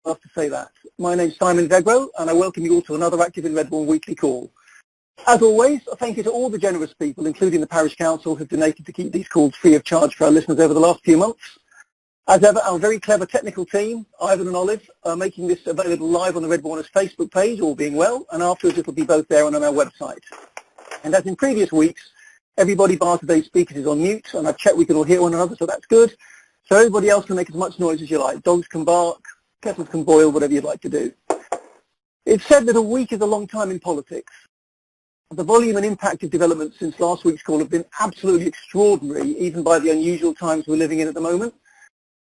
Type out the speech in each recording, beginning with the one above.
love to say that. My name's Simon Zegro, and I welcome you all to another Active in Redbourn weekly call. As always, a thank you to all the generous people, including the Parish Council, who've donated to keep these calls free of charge for our listeners over the last few months. As ever, our very clever technical team, Ivan and Olive, are making this available live on the Redbourners Facebook page, all being well, and afterwards it'll be both there and on our website. And as in previous weeks, everybody bar today's speakers is on mute, and I've checked we can all hear one another, so that's good. So everybody else can make as much noise as you like. Dogs can bark, kettles can boil, whatever you'd like to do. It's said that a week is a long time in politics. The volume and impact of developments since last week's call have been absolutely extraordinary, even by the unusual times we're living in at the moment.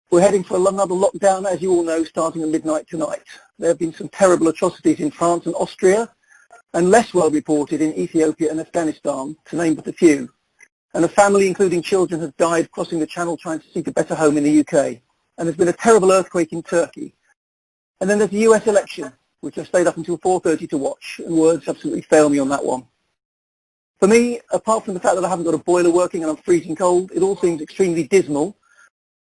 We're heading for another lockdown, as you all know, starting at midnight tonight. There have been some terrible atrocities in France and Austria, and less well reported in Ethiopia and Afghanistan, to name but a few. And a family, including children, has died crossing the Channel trying to seek a better home in the UK. And there's been a terrible earthquake in Turkey. And then there's the US election, which I stayed up until 4:30 to watch, and words absolutely fail me on that one. For me, apart from the fact that I haven't got a boiler working and I'm freezing cold, it all seems extremely dismal.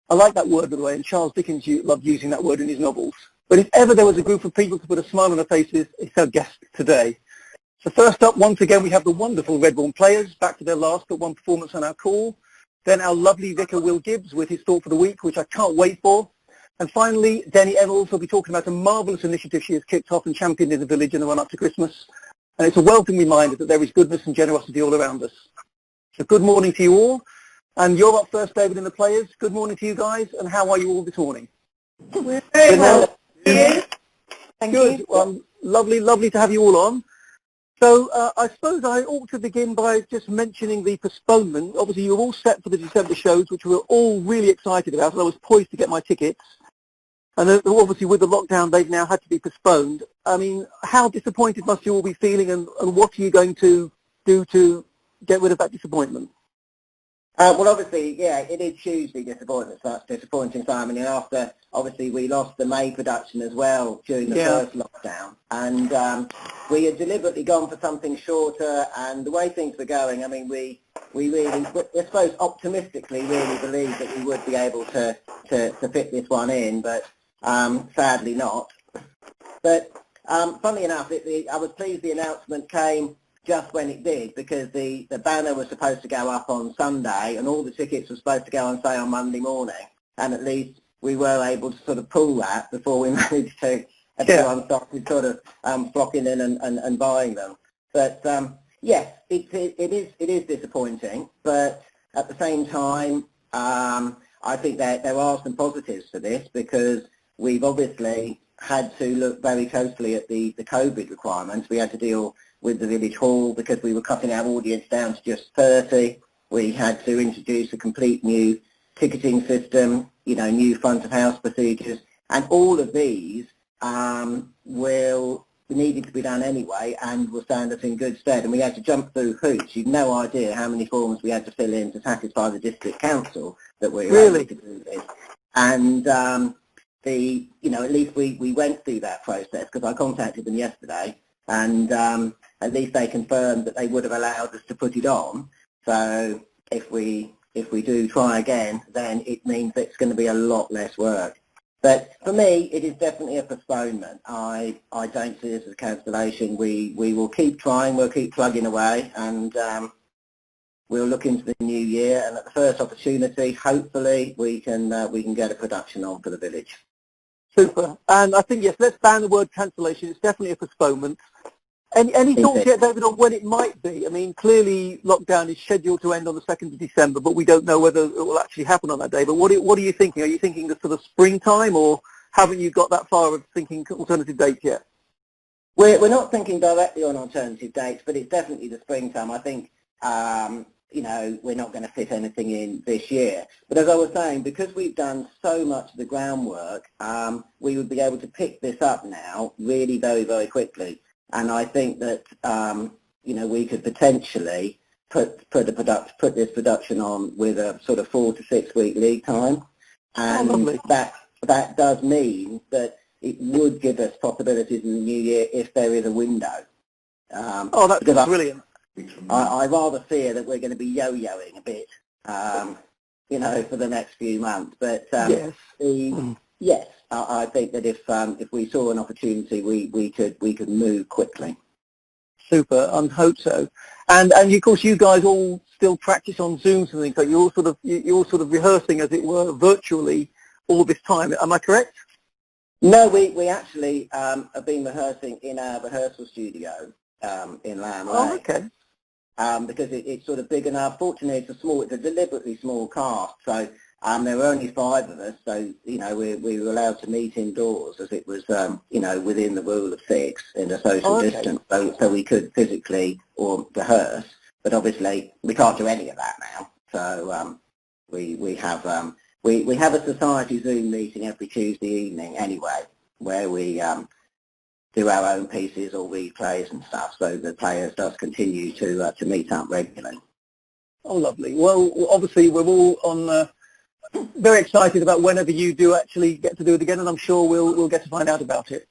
I like that word, by the way, and Charles Dickens loved using that word in his novels. But if ever there was a group of people to put a smile on their faces, it's our guest today. So first up, once again, we have the wonderful Redbourn players, back to their last but one performance on our call. Then our lovely vicar, Will Gibbs, with his thought for the week, which I can't wait for. And finally, Denny Evans will be talking about a marvellous initiative she has kicked off and championed in the village in the run-up to Christmas. And it's a welcome reminder that there is goodness and generosity all around us. So good morning to you all. And you're up first, David, and the players. Good morning to you guys, and how are you all this morning? We're very well. Thank you. Well, lovely to have you all on. So I suppose I ought to begin by just mentioning the postponement. Obviously, you were all set for the December shows, which we were all really excited about, and I was poised to get my tickets. And obviously, with the lockdown, they've now had to be postponed. I mean, how disappointed must you all be feeling, and what are you going to do to get rid of that disappointment? Well, obviously, yeah, it is hugely disappointing, Simon. And after, obviously, we lost the May production as well during the first lockdown. And we had deliberately gone for something shorter. And the way things were going, I mean, we really, I suppose, optimistically really believed that we would be able to fit this one in, but sadly not. But funnily enough, I was pleased the announcement came just when it did, because the banner was supposed to go up on Sunday and all the tickets were supposed to go on sale on Monday morning, and at least we were able to sort of pull that before we managed to everyone started sort of flocking in and buying them. But yes, it is disappointing, but at the same time I think that there are some positives for this, because we've obviously had to look very closely at the COVID requirements. We had to deal with the village hall because we were cutting our audience down to just 30. We had to introduce a complete new ticketing system, you know, new front of house procedures, and all of these needed to be done anyway and will stand us in good stead. And we had to jump through hoops. You've no idea how many forms we had to fill in to satisfy the district council that we were able to do this. And at least we went through that process, because I contacted them yesterday, and at least they confirmed that they would have allowed us to put it on. So if we do try again, then it means that it's going to be a lot less work. But for me, it is definitely a postponement. I don't see this as a cancellation. We will keep trying, we'll keep plugging away, and we'll look into the new year, and at the first opportunity, hopefully, we can get a production on for the village. Super. And I think, yes, let's ban the word cancellation. It's definitely a postponement. Any thoughts yet, David, on when it might be? I mean, clearly lockdown is scheduled to end on the 2nd of December, but we don't know whether it will actually happen on that day. But what are you thinking? Are you thinking the sort of springtime, or haven't you got that far of thinking alternative dates yet? We're not thinking directly on alternative dates, but it's definitely the springtime. I think, we're not going to fit anything in this year. But as I was saying, because we've done so much of the groundwork, we would be able to pick this up now really very, very quickly. And I think that, we could potentially put this production on with a sort of 4 to 6 week lead time. And that does mean that it would give us possibilities in the new year if there is a window. That's brilliant. I rather fear that we're going to be yo-yoing a bit, for the next few months. But yes, I think that if we saw an opportunity, we could move quickly. Super, I hope so. And of course, you guys all still practice on Zooms and things. So you're all sort of rehearsing, as it were, virtually all this time. Am I correct? No, we actually have been rehearsing in our rehearsal studio in Lamb. Oh, okay. Because it's sort of big enough. Fortunately, it's a deliberately small cast. So there were only 5 of us. So we were allowed to meet indoors, as it was within the rule of 6 in a social distance. So we could physically or rehearse, but obviously we can't do any of that now. So we have a society Zoom meeting every Tuesday evening anyway, where we do our own pieces or replays and stuff. So the players does continue to meet up regularly. Oh, lovely. Well, obviously we're all on. Very excited about whenever you do actually get to do it again, and I'm sure we'll get to find out about it.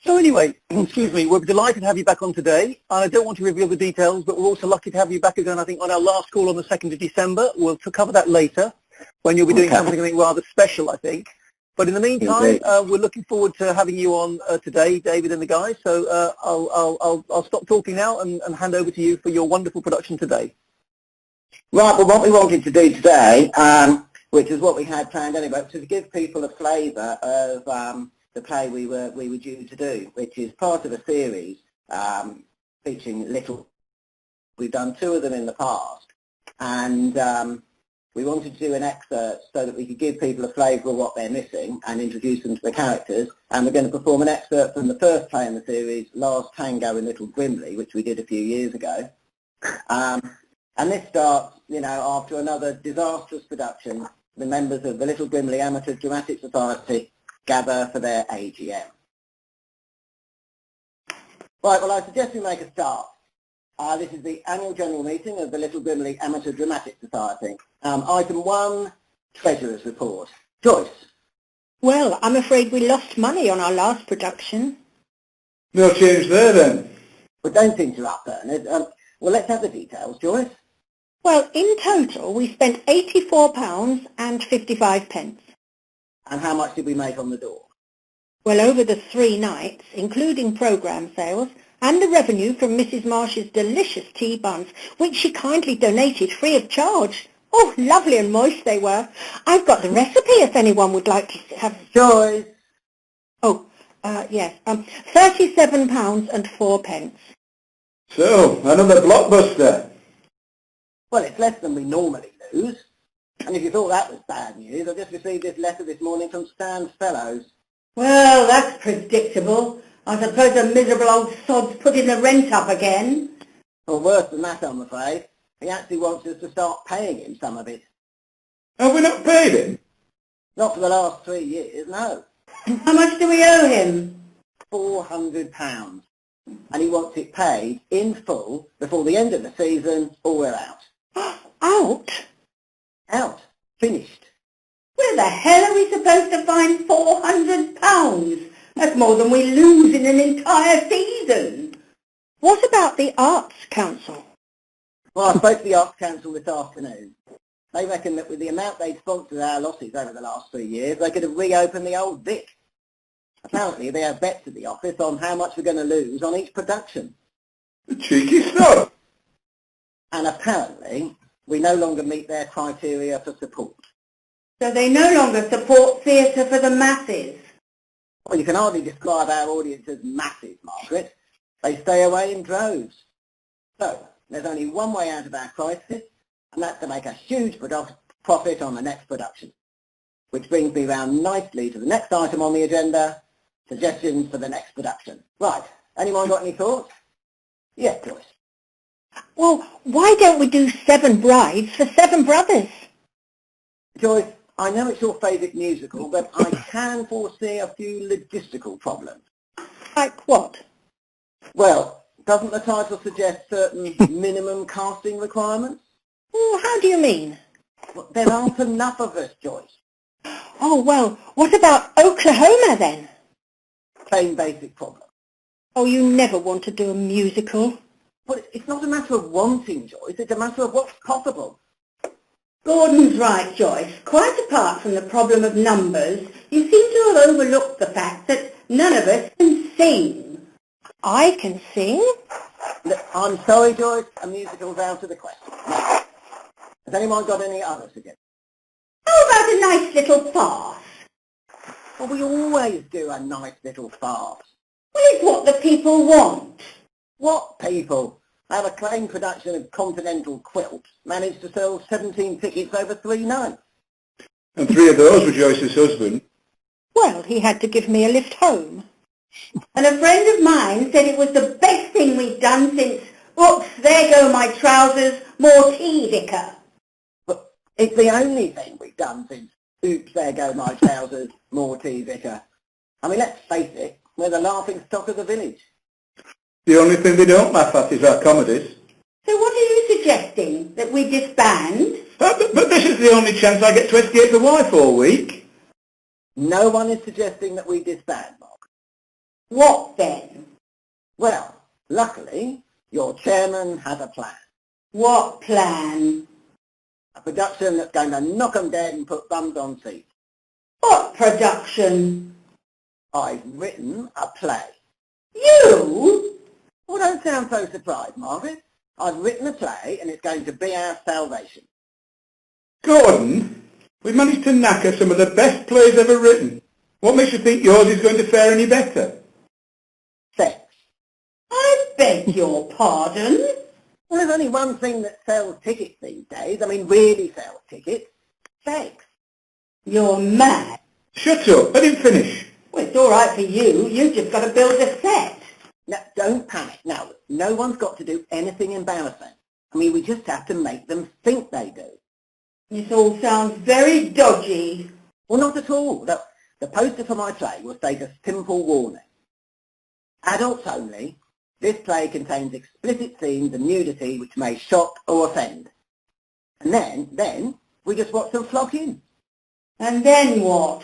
So anyway, excuse me, we're delighted to have you back on today. I don't want to reveal the details, but we're also lucky to have you back again, I think, on our last call on the 2nd of December. We'll cover that later, when you'll be doing something rather special, I think. But in the meantime, we're looking forward to having you on today, David and the guys. So I'll stop talking now and hand over to you for your wonderful production today. Right, well, what we wanted to do today, which is what we had planned anyway, to give people a flavour of the play we were due to do, which is part of a series featuring little. We've done 2 of them in the past, and we wanted to do an excerpt so that we could give people a flavour of what they're missing and introduce them to the characters. And we're going to perform an excerpt from the first play in the series, Last Tango in Little Grimley, which we did a few years ago. And this starts, after another disastrous production. The members of the Little Grimley Amateur Dramatic Society gather for their AGM. Right, well, I suggest we make a start. This is the annual general meeting of the Little Grimley Amateur Dramatic Society. Item 1, Treasurer's Report. Joyce. Well, I'm afraid we lost money on our last production. No change there then. Well, don't interrupt, Bernard. Well, let's have the details, Joyce. Well, in total, we spent £84 and 55 pence. And how much did we make on the door? Well, over the 3 nights, including programme sales, and the revenue from Mrs. Marsh's delicious tea buns, which she kindly donated free of charge. Oh, lovely and moist they were. I've got the recipe if anyone would like to have... Joyce! Oh, yes, £37 and 4 pence. So, another blockbuster. Well, it's less than we normally lose. And if you thought that was bad news, I just received this letter this morning from Stan Fellows. Well, that's predictable. I suppose the miserable old sod's putting the rent up again. Or worse than that, I'm afraid. He actually wants us to start paying him some of it. Have we not paid him? Not for the last 3 years, no. How much do we owe him? £400. And he wants it paid in full before the end of the season, or we're out. Out? Out. Finished. Where the hell are we supposed to find £400? That's more than we lose in an entire season. What about the Arts Council? Well, I spoke to the Arts Council this afternoon. They reckon that with the amount they'd sponsored our losses over the last 3 years, they could have reopened the old Vic. Apparently they have bets at the office on how much we're going to lose on each production. The cheeky stuff. And apparently we no longer meet their criteria for support. So they no longer support theatre for the masses? Well, you can hardly describe our audience as massive, Margaret. They stay away in droves. So there's only one way out of our crisis, and that's to make a huge profit on the next production. Which brings me round nicely to the next item on the agenda, suggestions for the next production. Right, anyone got any thoughts? Yes, Joyce. Well, why don't we do 7 Brides for 7 Brothers? Joyce, I know it's your favourite musical, but I can foresee a few logistical problems. Like what? Well, doesn't the title suggest certain minimum casting requirements? Oh, how do you mean? Well, there aren't enough of us, Joyce. Oh, well, what about Oklahoma then? Same basic problem. Oh, you never want to do a musical. But it's not a matter of wanting, Joyce, it's a matter of what's possible. Gordon's right, Joyce. Quite apart from the problem of numbers, you seem to have overlooked the fact that none of us can sing. I can sing? Look, I'm sorry, Joyce, a musical's out of the question. Now, has anyone got any other suggestions? How about a nice little farce? Well, we always do a nice little farce. Well, it's what the people want. What people? Our acclaimed production of Continental Quilt managed to sell 17 tickets over 3 nights. And 3 of those were Joyce's husband. Well, he had to give me a lift home. And a friend of mine said it was the best thing we'd done since, oops, there go my trousers, more tea, Vicar. But it's the only thing we've done since, oops, there go my trousers, more tea, Vicar. I mean, let's face it, we're the laughing stock of the village. The only thing they don't laugh at is our comedies. So what are you suggesting? That we disband? But this is the only chance I get to escape the wife all week. No one is suggesting that we disband, Mark. What then? Well, luckily, your chairman has a plan. What plan? A production that's going to knock 'em dead and put bums on seats. What production? I've written a play. You? Well, don't sound so surprised, Margaret. I've written a play and it's going to be our salvation. Gordon, we managed to knacker some of the best plays ever written. What makes you think yours is going to fare any better? Sex. I beg your pardon? Well, there's only one thing that sells tickets these days. I mean, really sells tickets. Sex. You're mad. Shut up, I didn't finish. Well, it's all right for you. You've just got to build a set. Now, don't panic. Now, no one's got to do anything embarrassing. I mean, we just have to make them think they do. This all sounds very dodgy. Well, not at all. Look, the poster for my play will state a simple warning. Adults only. This play contains explicit scenes and nudity which may shock or offend. And then we just watch them flock in. And then what?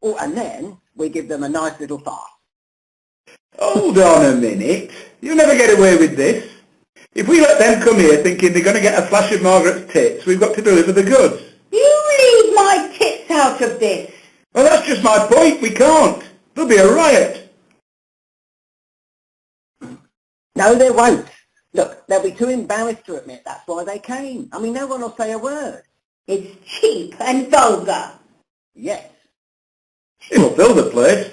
Oh, and then we give them a nice little farce. Hold on a minute. You'll never get away with this. If we let them come here thinking they're going to get a flash of Margaret's tits, we've got to deliver the goods. You leave my tits out of this. Well, that's just my point. We can't. There'll be a riot. No, there won't. Look, they'll be too embarrassed to admit that's why they came. I mean, no one will say a word. It's cheap and vulgar. Yes. It'll fill the place.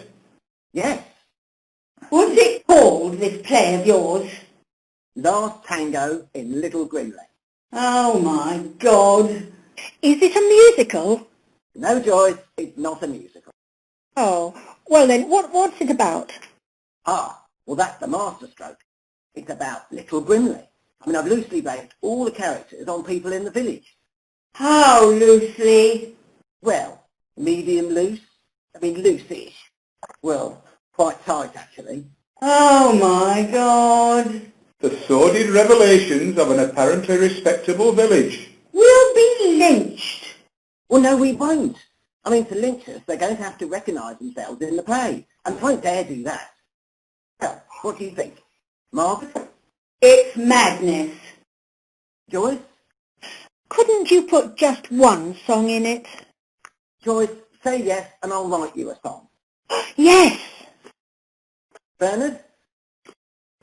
Yes. What's it called, this play of yours? Last Tango in Little Grimley. Oh, my God. Is it a musical? No, Joyce, it's not a musical. Oh, well then, what's it about? Ah, well, that's the masterstroke. It's about Little Grimley. I mean, I've loosely based all the characters on people in the village. How loosely? Well, medium loose. I mean, loose-ish. Well, quite tight, actually. Oh, my God. The sordid revelations of an apparently respectable village. We'll be lynched. Well, no, we won't. I mean, to lynch us, they're going to have to recognise themselves in the play, and they won't dare do that. Well, what do you think? Margaret? It's madness. Joyce? Couldn't you put just one song in it? Joyce, say yes, and I'll write you a song. Yes. Bernard?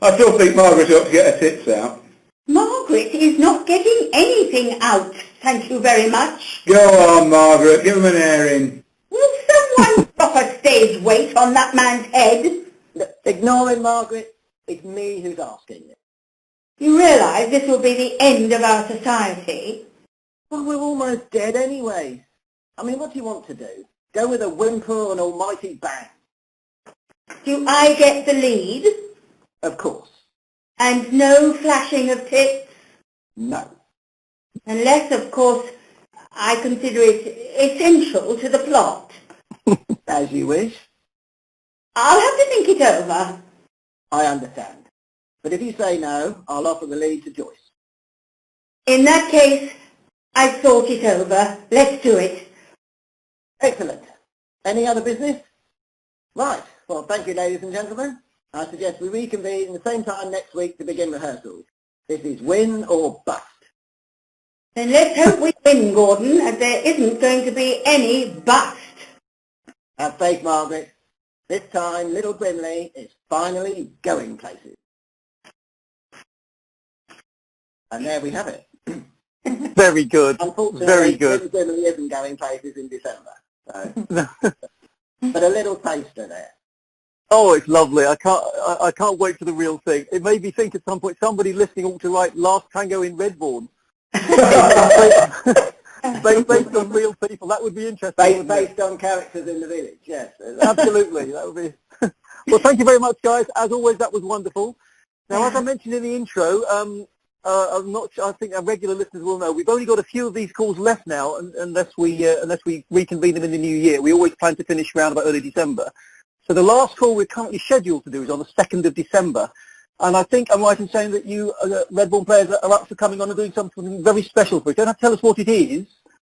I still think Margaret ought to get her tits out. Margaret is not getting anything out, thank you very much. Go on, Margaret, give him an airing. Will someone drop a stage weight on that man's head? Look, ignore him, Margaret. It's me who's asking you. You realise this will be the end of our society? Well, we're almost dead anyway. I mean, what do you want to do? Go with a whimper or an almighty bang? Do I get the lead? Of course. And no flashing of tits? No. Unless, of course, I consider it essential to the plot. As you wish. I'll have to think it over. I understand. But if you say no, I'll offer the lead to Joyce. In that case, I've thought it over. Let's do it. Excellent. Any other business? Right. Well, thank you, ladies and gentlemen. I suggest we reconvene at the same time next week to begin rehearsals. This is win or bust. Then let's hope we win, Gordon, and there isn't going to be any bust. Have faith, Margaret. This time, Little Brimley is finally going places. And there we have it. Very good. Unfortunately, Very good. Little Brimley isn't going places in December. So. But a little taster there. Oh, it's lovely. I can't wait for the real thing. It made me think at some point somebody listening ought to write Last Tango in Redbourn. based on real people. That would be interesting. Based on characters in the village, yes. Absolutely. That would be. Well, thank you very much, guys. As always, that was wonderful. Now, as I mentioned in the intro, I'm not sure, I think our regular listeners will know, we've only got a few of these calls left now, unless we reconvene them in the new year. We always plan to finish around about early December. So the last call we're currently scheduled to do is on the 2nd of December. And I think I'm right in saying that you, Redbourn players, are up for coming on and doing something very special for us. You don't have to tell us what it is,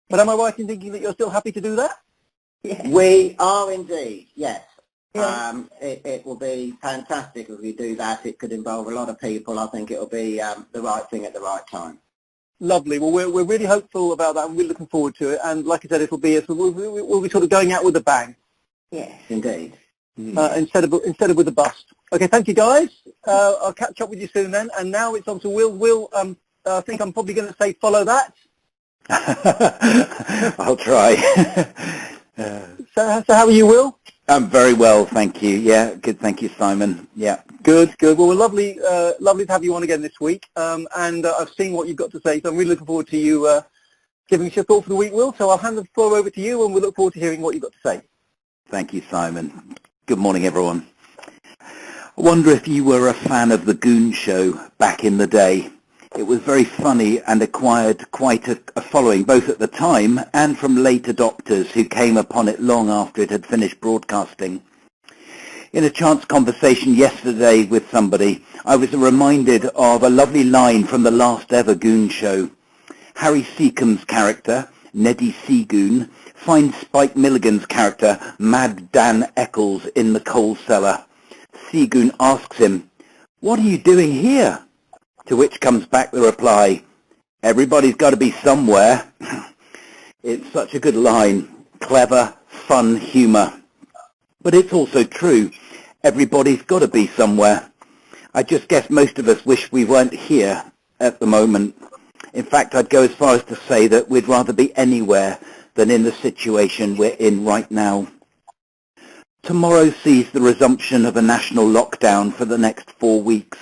but am I right in thinking that you're still happy to do that? Yeah. We are indeed, yes. Yeah. It will be fantastic if we do that. It could involve a lot of people. I think it will be the right thing at the right time. Lovely. Well, we're really hopeful about that, and we're looking forward to it. And like I said, we'll be sort of going out with a bang. Yes, indeed. Instead of with a bust. Okay, thank you, guys. I'll catch up with you soon then. And now it's on to Will. Will, I think I'm probably going to say follow that. I'll try. So how are you, Will? I'm very well, thank you. Yeah, good. Thank you, Simon. Yeah. Good. Well, we're lovely to have you on again this week. And I've seen what you've got to say, so I'm really looking forward to you giving us your thought for the week, Will. So I'll hand the floor over to you, and we look forward to hearing what you've got to say. Thank you, Simon. Good morning, everyone. I wonder if you were a fan of the Goon Show back in the day. It was very funny and acquired quite a following, both at the time and from late adopters who came upon it long after it had finished broadcasting. In a chance conversation yesterday with somebody, I was reminded of a lovely line from the last ever Goon Show. Harry Seacombe's character, Neddy Seagoon, finds Spike Milligan's character, Mad Dan Eccles, in the coal cellar. Seagoon asks him, "What are you doing here?" To which comes back the reply, "Everybody's got to be somewhere." It's such a good line. Clever, fun humour. But it's also true. Everybody's got to be somewhere. I just guess most of us wish we weren't here at the moment. In fact, I'd go as far as to say that we'd rather be anywhere than in the situation we're in right now. Tomorrow sees the resumption of a national lockdown for the next 4 weeks.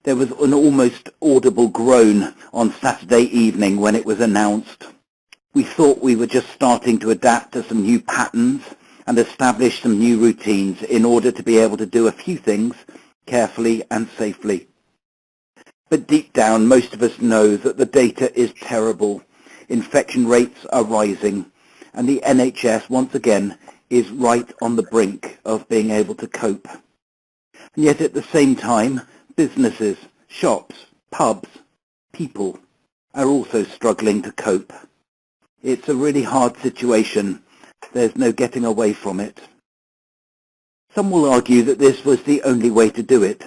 There was an almost audible groan on Saturday evening when it was announced. We thought we were just starting to adapt to some new patterns and establish some new routines in order to be able to do a few things carefully and safely. But deep down, most of us know that the data is terrible. Infection rates are rising, and the NHS once again is right on the brink of being able to cope. And yet at the same time, businesses, shops, pubs, people are also struggling to cope. It's a really hard situation. There's no getting away from it. Some will argue that this was the only way to do it,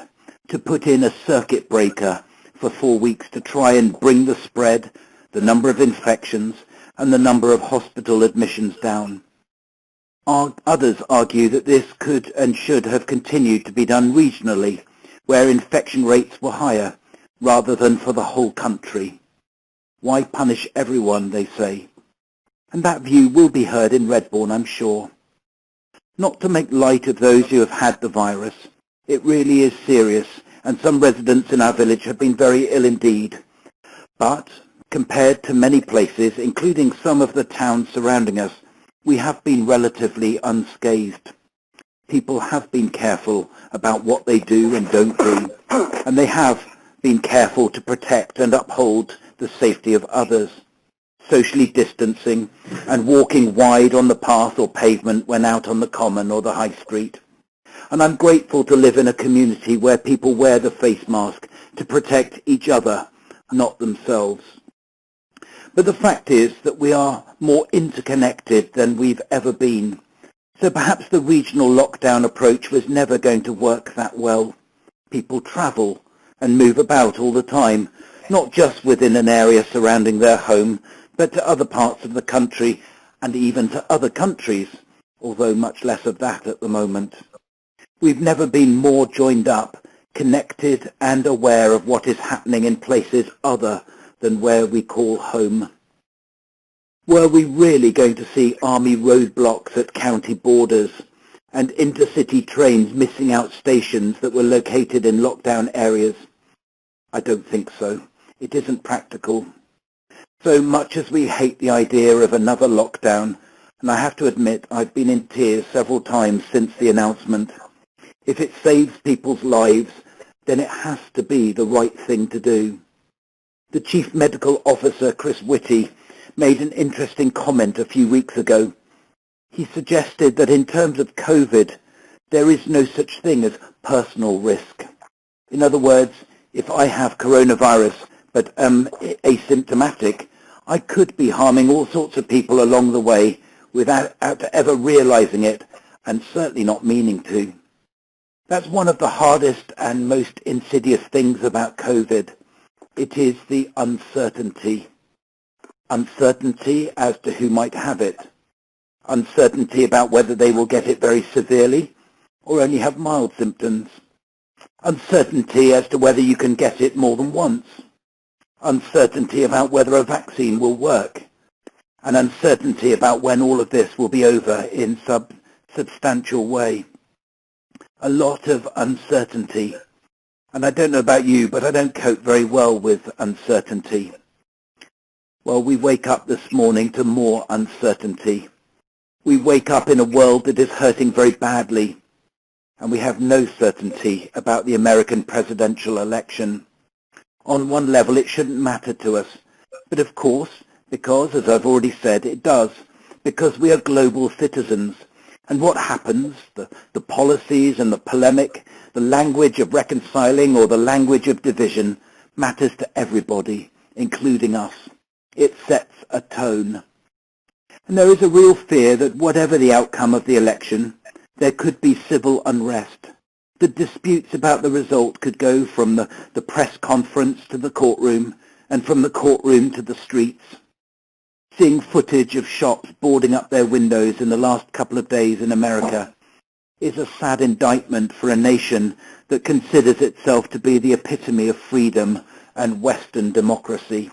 to put in a circuit breaker for 4 weeks to try and bring the spread, the number of infections, and the number of hospital admissions down. Others argue that this could and should have continued to be done regionally, where infection rates were higher, rather than for the whole country. Why punish everyone, they say. And that view will be heard in Redbourn, I'm sure. Not to make light of those who have had the virus. It really is serious, and some residents in our village have been very ill indeed. But, compared to many places, including some of the towns surrounding us, we have been relatively unscathed. People have been careful about what they do and don't do, and they have been careful to protect and uphold the safety of others, socially distancing and walking wide on the path or pavement when out on the common or the high street. And I'm grateful to live in a community where people wear the face mask to protect each other, not themselves. But the fact is that we are more interconnected than we've ever been. So perhaps the regional lockdown approach was never going to work that well. People travel and move about all the time, not just within an area surrounding their home, but to other parts of the country and even to other countries, although much less of that at the moment. We've never been more joined up, connected and aware of what is happening in places other than where we call home. Were we really going to see army roadblocks at county borders and intercity trains missing out stations that were located in lockdown areas? I don't think so. It isn't practical. So much as we hate the idea of another lockdown, and I have to admit I've been in tears several times since the announcement, if it saves people's lives, then it has to be the right thing to do. The Chief Medical Officer, Chris Whitty, made an interesting comment a few weeks ago. He suggested that in terms of COVID, there is no such thing as personal risk. In other words, if I have coronavirus but am asymptomatic, I could be harming all sorts of people along the way without ever realizing it, and certainly not meaning to. That's one of the hardest and most insidious things about COVID. It is the uncertainty. Uncertainty as to who might have it. Uncertainty about whether they will get it very severely or only have mild symptoms. Uncertainty as to whether you can get it more than once. Uncertainty about whether a vaccine will work. And uncertainty about when all of this will be over in substantial way. A lot of uncertainty. And I don't know about you, but I don't cope very well with uncertainty. Well, we wake up this morning to more uncertainty. We wake up in a world that is hurting very badly, and we have no certainty about the American presidential election. On one level, it shouldn't matter to us, but of course, because, as I've already said, it does, because we are global citizens, and what happens, the policies and the polemic, the language of reconciling or the language of division, matters to everybody, including us. It sets a tone. And there is a real fear that whatever the outcome of the election, there could be civil unrest. The disputes about the result could go from the press conference to the courtroom, and from the courtroom to the streets. Seeing footage of shops boarding up their windows in the last couple of days in America is a sad indictment for a nation that considers itself to be the epitome of freedom and Western democracy.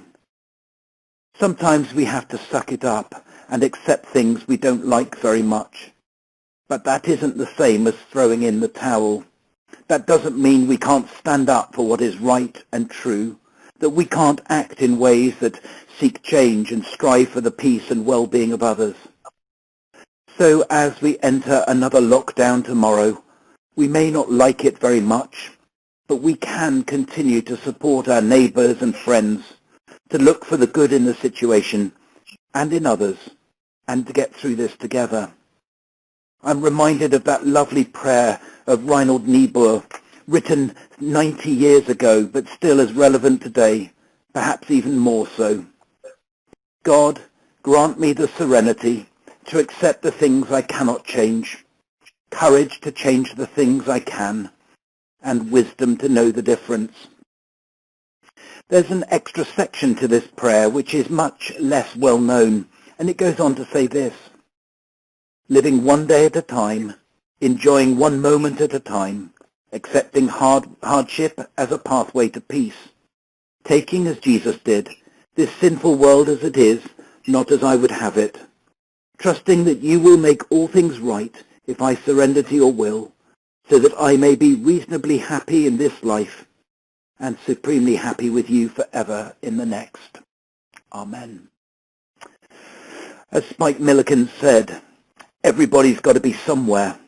Sometimes we have to suck it up and accept things we don't like very much. But that isn't the same as throwing in the towel. That doesn't mean we can't stand up for what is right and true, that we can't act in ways that seek change and strive for the peace and well-being of others. So as we enter another lockdown tomorrow, we may not like it very much, but we can continue to support our neighbours and friends, to look for the good in the situation and in others, and to get through this together. I'm reminded of that lovely prayer of Reinhold Niebuhr, written 90 years ago, but still as relevant today, perhaps even more so. God, grant me the serenity to accept the things I cannot change, courage to change the things I can, and wisdom to know the difference. There's an extra section to this prayer which is much less well known, and it goes on to say this: living one day at a time, enjoying one moment at a time, accepting hardship as a pathway to peace, taking, as Jesus did, this sinful world as it is, not as I would have it, trusting that you will make all things right if I surrender to your will, so that I may be reasonably happy in this life and supremely happy with you forever in the next. Amen. As Spike Milliken said, everybody's got to be somewhere.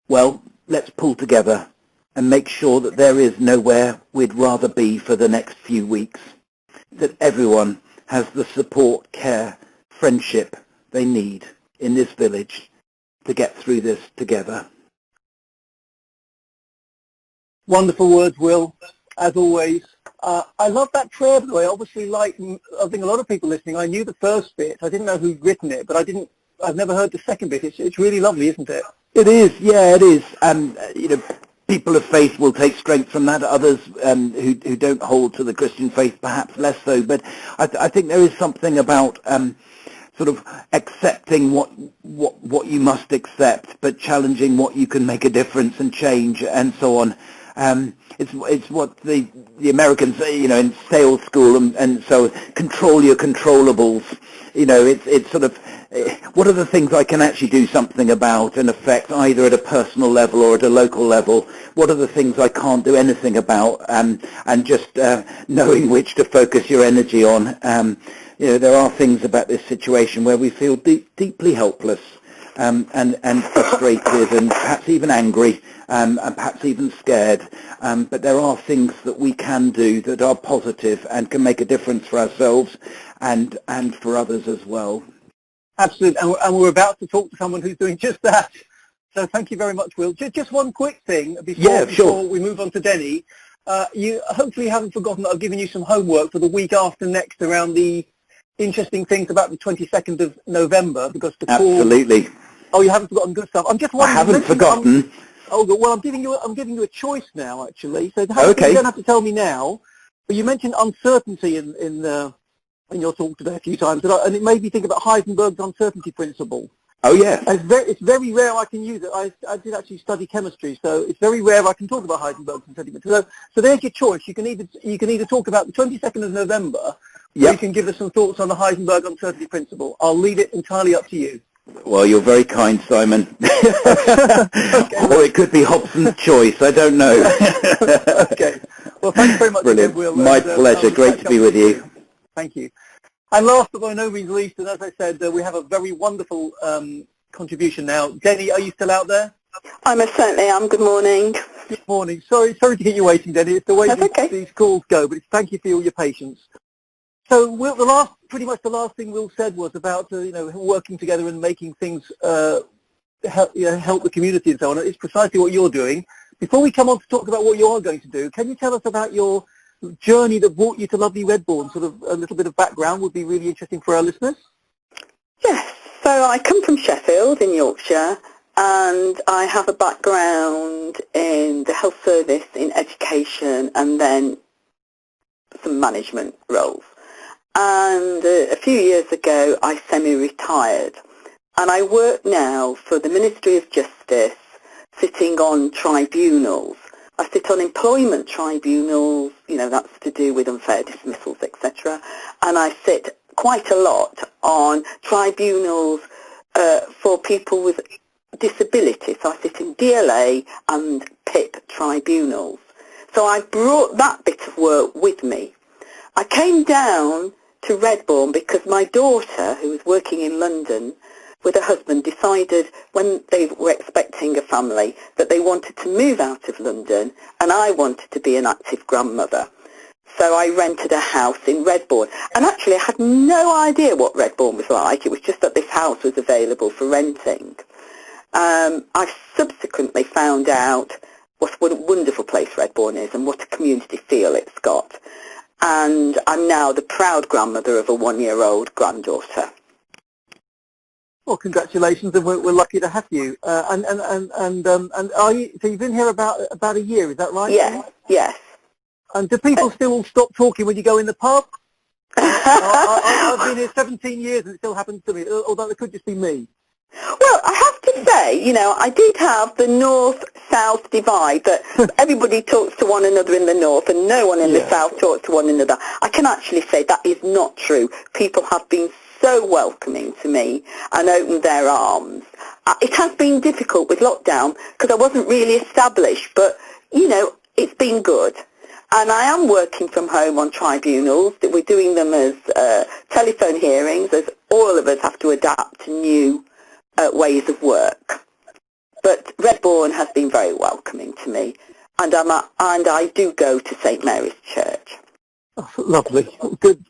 Well, let's pull together and make sure that there is nowhere we'd rather be for the next few weeks, that everyone has the support, care, friendship they need in this village to get through this together. Wonderful words, Will, as always. I love that prayer, by the way. Obviously, like I think a lot of people listening, I knew the first bit. I didn't know who'd written it, but I've never heard the second bit. It's really lovely, isn't it? It is, yeah, it is. And, people of faith will take strength from that. Others who don't hold to the Christian faith perhaps less so. But I think there is something about sort of accepting what you must accept, but challenging what you can make a difference and change and so on. It's what the Americans say, in sales school, and so control your controllables. It's sort of what are the things I can actually do something about and affect either at a personal level or at a local level. What are the things I can't do anything about, and just knowing which to focus your energy on. There are things about this situation where we feel deeply helpless and frustrated and perhaps even angry and perhaps even scared. But there are things that we can do that are positive and can make a difference for ourselves and for others as well. Absolutely. And we're about to talk to someone who's doing just that. So thank you very much, Will. Just one quick thing before we move on to Denny. You hopefully haven't forgotten that I've given you some homework for the week after next around the interesting things about the 22nd of November, because the call... Absolutely. Oh, you haven't forgotten good stuff. I'm just wondering... I haven't forgotten. Well, I'm giving you a choice now, actually. So Okay. You don't have to tell me now, but you mentioned uncertainty in your talk today a few times, and it made me think about Heisenberg's uncertainty principle. Oh, yes. It's very rare I can use it. I did actually study chemistry, so it's very rare I can talk about Heisenberg's uncertainty principle. So there's your choice. You can either talk about the 22nd of November, or you can give us some thoughts on the Heisenberg uncertainty principle. I'll leave it entirely up to you. Well, you're very kind, Simon. Okay. Or it could be Hobson's choice. I don't know. Okay. Well, thanks very much. Brilliant. Again, Will. My pleasure. Great to be with you. Thank you. And last but by no means least, and as I said, we have a very wonderful contribution now. Denny, are you still out there? I most certainly am. Good morning. Good morning. Sorry to keep you waiting, Denny. It's the way these calls go, but thank you for all your patience. So, Will, pretty much the last thing Will said was about working together and making things help the community and so on. It's precisely what you're doing. Before we come on to talk about what you are going to do, can you tell us about your journey that brought you to lovely Redbourn? Sort of a little bit of background would be really interesting for our listeners. Yes. So I come from Sheffield in Yorkshire, and I have a background in the health service, in education, and then some management roles. And a few years ago, I semi-retired. And I work now for the Ministry of Justice, sitting on tribunals. I sit on employment tribunals, that's to do with unfair dismissals, etc. And I sit quite a lot on tribunals for people with disability. So I sit in DLA and PIP tribunals. So I brought that bit of work with me. I came down to Redbourn because my daughter, who was working in London with her husband, decided when they were expecting a family that they wanted to move out of London, and I wanted to be an active grandmother. So I rented a house in Redbourn. And actually I had no idea what Redbourn was like. It was just that this house was available for renting. I subsequently found out what a wonderful place Redbourn is and what a community feel it's got. And I'm now the proud grandmother of a 1-year-old granddaughter. Well, congratulations, and we're lucky to have you. And are you? So you've been here about a year, is that right? Yes. And do people still stop talking when you go in the pub? I've been here 17 years, and it still happens to me. Although it could just be me. Well, I have to say, I did have the north-south divide, that everybody talks to one another in the north and no one in the south talks to one another. I can actually say that is not true. People have been so welcoming to me and opened their arms. It has been difficult with lockdown because I wasn't really established, but, it's been good. And I am working from home on tribunals. We're doing them as telephone hearings, as all of us have to adapt to new ways of work. But Redbourn has been very welcoming to me, and I do go to St Mary's Church. Oh, lovely, good,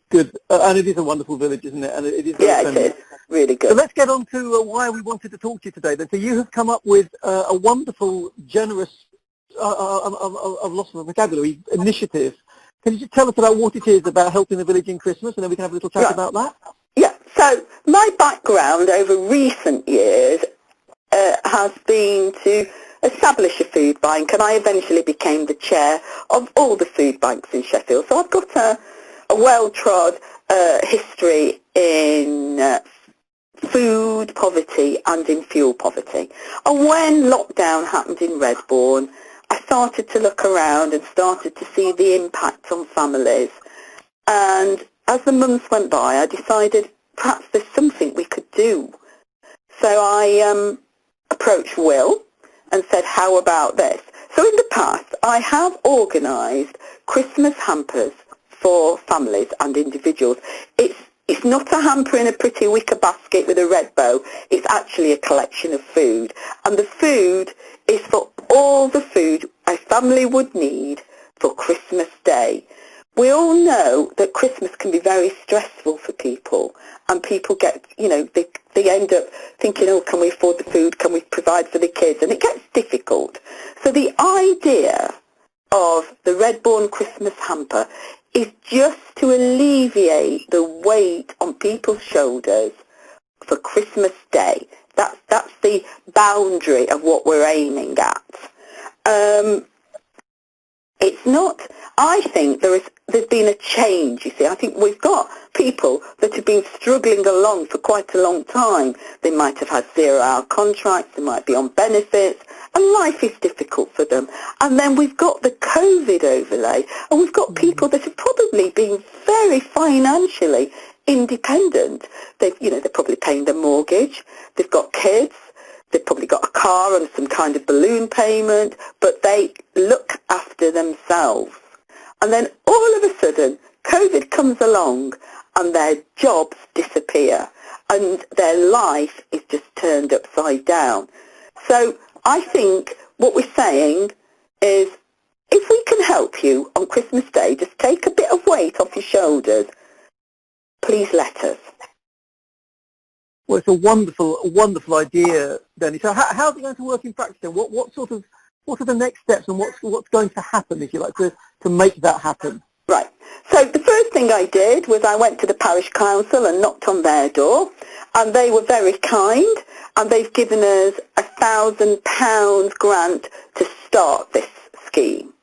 and it is a wonderful village, isn't it? And it is very friendly. It is really good. So let's get on to why we wanted to talk to you today. Then, so you have come up with a wonderful, generous, I've lost my vocabulary, initiative. Can you just tell us about what it is about helping the village in Christmas, and then we can have a little chat about that? Yeah, so my background over recent years has been to establish a food bank, and I eventually became the chair of all the food banks in Sheffield. So I've got a well-trod history in food poverty and in fuel poverty. And when lockdown happened in Redbourn, I started to look around and started to see the impact on families. And as the months went by, I decided perhaps there's something we could do. So I approached Will and said, how about this? So in the past, I have organised Christmas hampers for families and individuals. It's not a hamper in a pretty wicker basket with a red bow. It's actually a collection of food. And the food is for all the food a family would need for Christmas Day. We all know that Christmas can be very stressful for people, and people get, they end up thinking, oh, can we afford the food? Can we provide for the kids? And it gets difficult. So the idea of the Redbourn Christmas hamper is just to alleviate the weight on people's shoulders for Christmas Day. That's the boundary of what we're aiming at. It's not, I think there's been a change, you see. I think we've got people that have been struggling along for quite a long time. They might have had 0-hour contracts, they might be on benefits, and life is difficult for them. And then we've got the COVID overlay, and we've got people that have probably been very financially independent. They're probably paying their mortgage, they've got kids, they've probably got a car and some kind of balloon payment, but they look after themselves. And then all of a sudden, COVID comes along and their jobs disappear and their life is just turned upside down. So I think what we're saying is, if we can help you on Christmas Day, just take a bit of weight off your shoulders, please let us. Well, it's a wonderful idea, Denny. So how's it going to work in practice then? What are the next steps, and what's going to happen, if you like, to make that happen? Right. So the first thing I did was I went to the parish council and knocked on their door, and they were very kind, and they've given us £1,000 grant to start this scheme.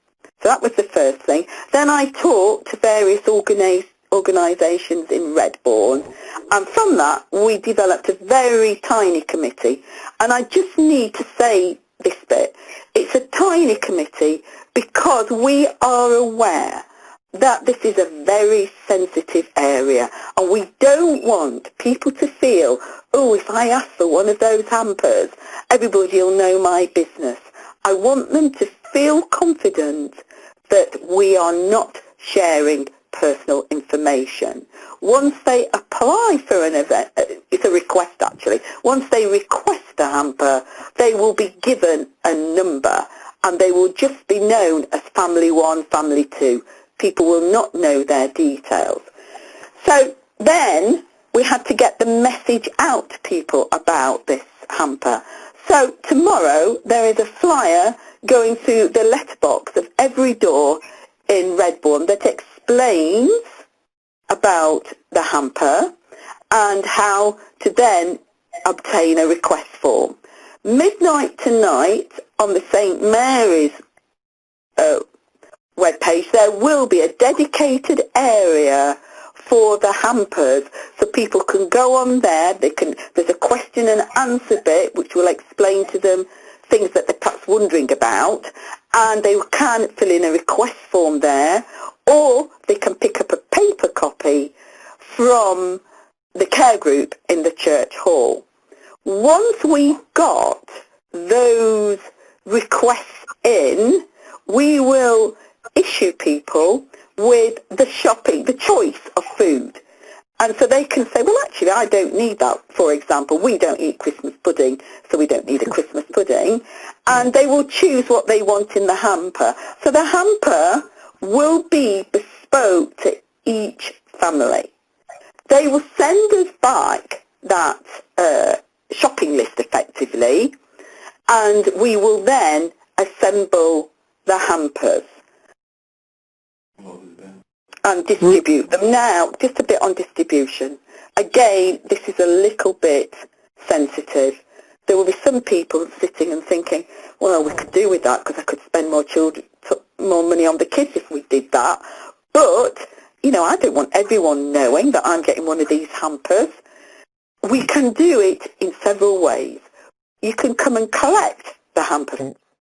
So that was the first thing. Then I talked to various organisations in Redbourn, and from that we developed a very tiny committee. And I just need to say this bit. It's a tiny committee because we are aware that this is a very sensitive area, and we don't want people to feel, oh, if I ask for one of those hampers, everybody will know my business. I want them to feel confident that we are not sharing personal information. Once they apply for an event, it's a request actually, once they request a hamper, they will be given a number, and they will just be known as Family 1, Family 2. People will not know their details. So then we had to get the message out to people about this hamper. So tomorrow there is a flyer going through the letterbox of every door in Redbourn that explains about the hamper and how to then obtain a request form. Midnight tonight on the St Mary's webpage, there will be a dedicated area for the hampers, so people can go on there. There's a question and answer bit which will explain to them things that they're perhaps wondering about, and they can fill in a request form there, or they can pick up a paper copy from the care group in the church hall. Once we've got those requests in, we will issue people with the choice of food. And so they can say, well, actually, I don't need that. For example, we don't eat Christmas pudding, so we don't need a Christmas pudding. And they will choose what they want in the hamper. So the hamper will be bespoke to each family. They will send us back that shopping list effectively, and we will then assemble the hampers and distribute them. Now, just a bit on distribution. Again, this is a little bit sensitive. there will be some people sitting and thinking, well, we could do with that because I could spend more money on the kids if we did that. But, you know, I don't want everyone knowing that I'm getting one of these hampers. We can do it in several ways. You can come and collect the hamper